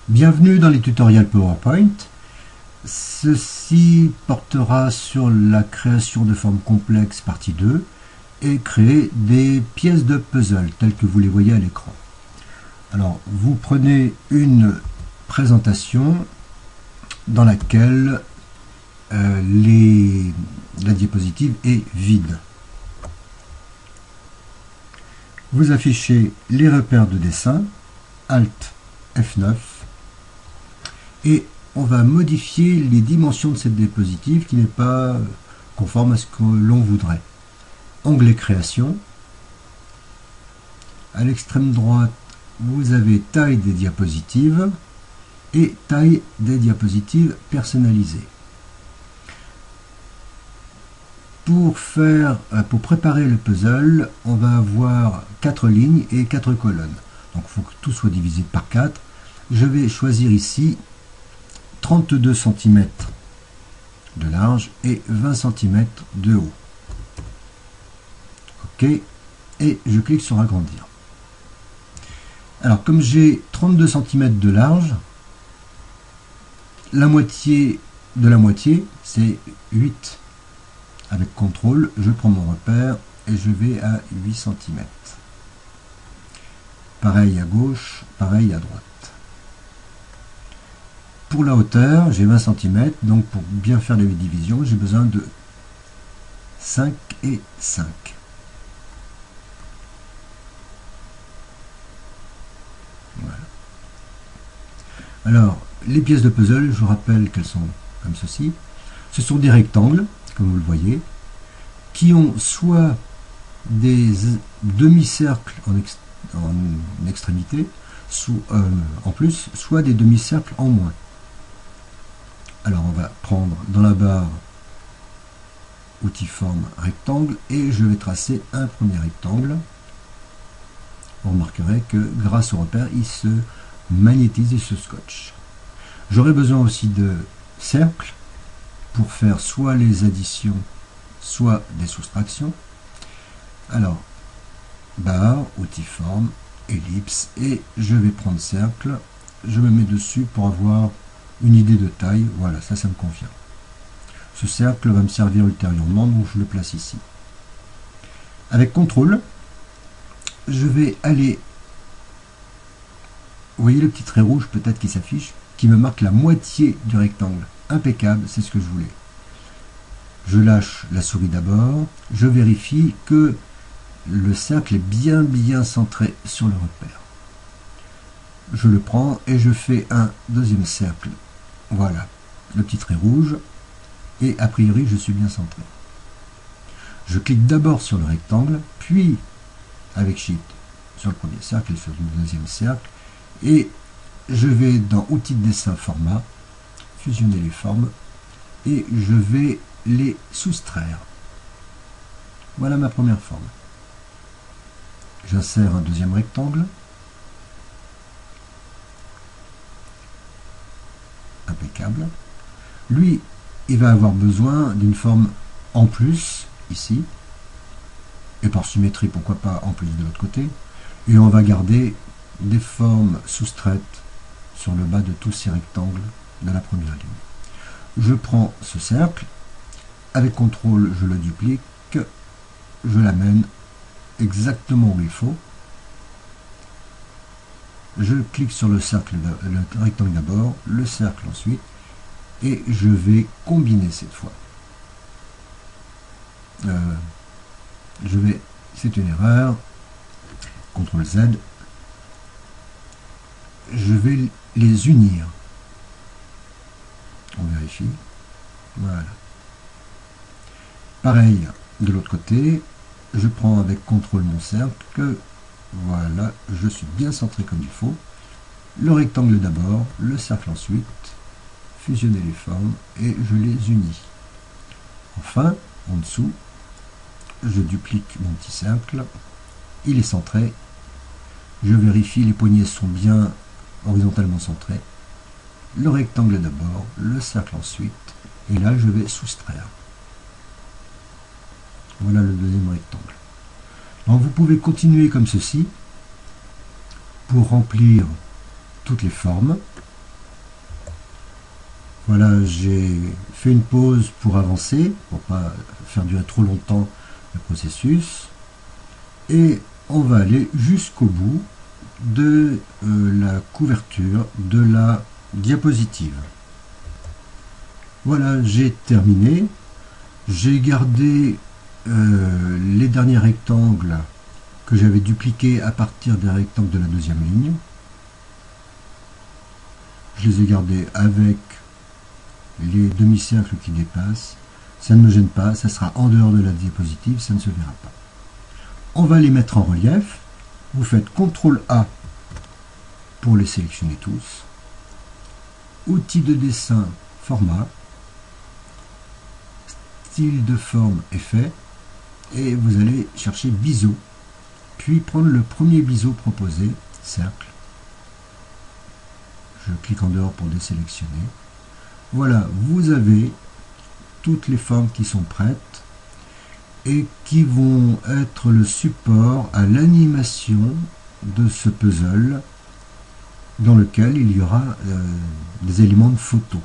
Bienvenue dans les tutoriels PowerPoint. Ceci portera sur la création de formes complexes partie 2 et créer des pièces de puzzle telles que vous les voyez à l'écran. Alors, vous prenez une présentation dans laquelle la diapositive est vide. Vous affichez les repères de dessin, Alt F9, et on va modifier les dimensions de cette diapositive qui n'est pas conforme à ce que l'on voudrait. Onglet Création. À l'extrême droite, vous avez taille des diapositives et taille des diapositives personnalisées. Pour préparer le puzzle, on va avoir 4 lignes et 4 colonnes. Donc il faut que tout soit divisé par 4. Je vais choisir ici 32 cm de large et 20 cm de haut. OK. Et je clique sur agrandir. Alors comme j'ai 32 cm de large, la moitié de la moitié, c'est 8. Avec CTRL, je prends mon repère et je vais à 8 cm. Pareil à gauche, pareil à droite. Pour la hauteur, j'ai 20 cm, donc pour bien faire les divisions, j'ai besoin de 5 et 5. Voilà. Alors, les pièces de puzzle, je vous rappelle qu'elles sont comme ceci. Ce sont des rectangles, comme vous le voyez, qui ont soit des demi-cercles en extrémité, en plus, soit des demi-cercles en moins. Alors on va prendre dans la barre outil forme rectangle et je vais tracer un premier rectangle. Vous remarquerez que grâce au repère, il se magnétise et se scotche. J'aurai besoin aussi de cercles pour faire soit les additions, soit des soustractions. Alors, barre, outil forme, ellipse, et je vais prendre cercle. Je me mets dessus pour avoir une idée de taille. Voilà, ça me convient. Ce cercle va me servir ultérieurement, donc je le place ici. Avec CTRL, je vais aller... Vous voyez le petit trait rouge peut-être qui s'affiche, qui me marque la moitié du rectangle. Impeccable, c'est ce que je voulais. Je lâche la souris d'abord, je vérifie que le cercle est bien centré sur le repère. Je le prends et je fais un deuxième cercle. Voilà, le petit trait rouge, et a priori je suis bien centré. Je clique d'abord sur le rectangle, puis avec Shift sur le premier cercle et sur le deuxième cercle, et je vais dans Outils de dessin, format, fusionner les formes, et je vais les soustraire. Voilà ma première forme. J'insère un deuxième rectangle. Impeccable. Lui, il va avoir besoin d'une forme en plus, ici. Et par symétrie, pourquoi pas en plus de l'autre côté. Et on va garder des formes soustraites sur le bas de tous ces rectangles de la première ligne. Je prends ce cercle, avec CTRL, je le duplique, je l'amène exactement où il faut. Je clique sur le cercle, le rectangle d'abord, le cercle ensuite, et je vais combiner cette fois. C'est une erreur, CTRL Z, je vais les unir. On vérifie. Voilà. Pareil de l'autre côté, je prends avec CTRL mon cercle. Voilà, je suis bien centré comme il faut. Le rectangle d'abord, le cercle ensuite, fusionner les formes et je les unis. Enfin, en dessous, je duplique mon petit cercle, il est centré. Je vérifie, les poignées sont bien horizontalement centrées. Le rectangle d'abord, le cercle ensuite, et là je vais soustraire. Voilà le deuxième rectangle. Donc vous pouvez continuer comme ceci pour remplir toutes les formes. Voilà, j'ai fait une pause pour avancer, pour pas faire durer trop longtemps le processus. Et on va aller jusqu'au bout de la couverture de la diapositive. Voilà, j'ai terminé. J'ai gardé les derniers rectangles que j'avais dupliqués à partir des rectangles de la deuxième ligne. Je les ai gardés avec les demi-cercles qui dépassent. Ça ne me gêne pas, ça sera en dehors de la diapositive, ça ne se verra pas. On va les mettre en relief. Vous faites CTRL A pour les sélectionner tous. Outil de dessin, format. Style de forme est fait. Et vous allez chercher biseau. Puis prendre le premier biseau proposé, cercle. Je clique en dehors pour désélectionner. Voilà, vous avez toutes les formes qui sont prêtes et qui vont être le support à l'animation de ce puzzle dans lequel il y aura des éléments de photo.